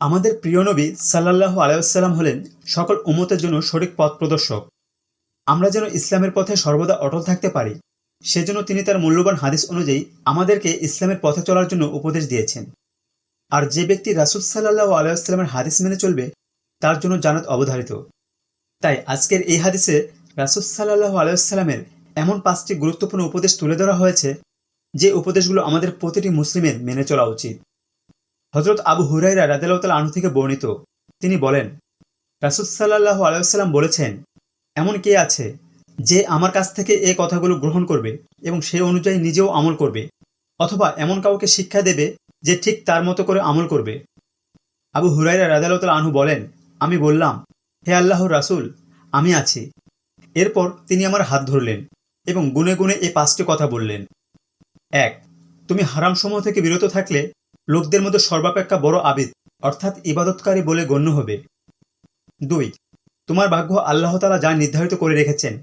আমাদের প্রিয় নবী সাল্লাল্লাহু আলাইহি ওয়াসাল্লাম হলেন সকল উম্মতের জন্য সঠিক পথ প্রদর্শক। আমরা যেন ইসলামের পথে সর্বদা অটল থাকতে পারি, সেজন্য তিনি তার মূল্যবান হাদিস অনুযায়ী আমাদেরকে ইসলামের পথে চলার জন্য উপদেশ দিয়েছেন। আর যে ব্যক্তি রাসূল সাল্লাল্লাহু আলাইহি ওয়াসাল্লামের হাদিস মেনে চলবে, তার জন্য জান্নাত অবধারিত। তাই আজকের এই হাদিসে রাসূল সাল্লাল্লাহু আলাইহি ওয়াসাল্লামের এমন 5টি গুরুত্বপূর্ণ উপদেশ তুলে ধরা হয়েছে, যে উপদেশগুলো আমাদের প্রতিটি মুসলিমের মেনে চলা উচিত। হযরত আবু হুরায়রা রাদিয়াল্লাহু তাআলা আনহু থেকে বর্ণিত, তিনি বলেন, রাসূল সাল্লাল্লাহু আলাইহি ওয়াসাল্লাম বলেছেন, এমন কে আছে যে আমার কাছ থেকে এই কথাগুলো গ্রহণ করবে এবং সেই অনুযায়ী নিজেও আমল করবে, অথবা এমন কাউকে শিক্ষা দেবে যে ঠিক তার মতো করে আমল করবে। আবু হুরায়রা রাদিয়াল্লাহু তাআলা আনহু বলেন, আমি বললাম, হে আল্লাহর রাসূল, আমি আছি। এরপর তিনি আমার হাত ধরলেন এবং গুনে গুনে এই 5টি কথা বললেন। 1, তুমি হারামসমূহ থেকে বিরত থাকলে লোকদের মধ্যে সর্বাপেক্ষা বড় আবিদ অর্থাৎ ইবাদতকারী বলে গণ্য হবে। 2, তোমার ভাগ্য আল্লাহ তাআলা যা নির্ধারিত করে রেখেছেন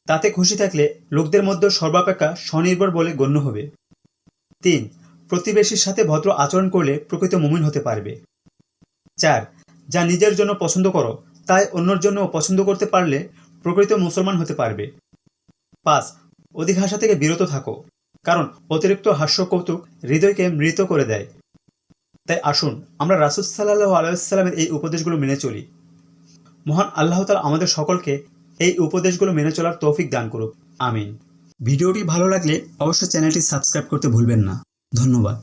তাতে খুশি থাকলে লোকদের মধ্যে সর্বাপেক্ষা স্বনির্ভর বলে গণ্য হবে। 3, প্রতিবেশীর সাথে ভদ্র আচরণ করলে প্রকৃত মুমিন হতে পারবে। 4, যা নিজের জন্য পছন্দ করো তাই অন্যের জন্য পছন্দ করতে পারলে প্রকৃত মুসলমান হতে পারবে। 5, অধিক হাসা থেকে বিরত থাকো, কারণ অতিরিক্ত হাস্য কৌতুক হৃদয়কে মৃত করে দেয়। তাই আসুন আমরা রাসূল সাল্লাল্লাহু আলাইহি ওয়াসাল্লামের এই উপদেশগুলো মেনে চলি। মহান আল্লাহ তাআলা আমাদের সকলকে এই উপদেশগুলো মেনে চলার তৌফিক দান করুক। আমিন। ভিডিওটি ভালো লাগলে অবশ্যই চ্যানেলটি সাবস্ক্রাইব করতে ভুলবেন না। ধন্যবাদ।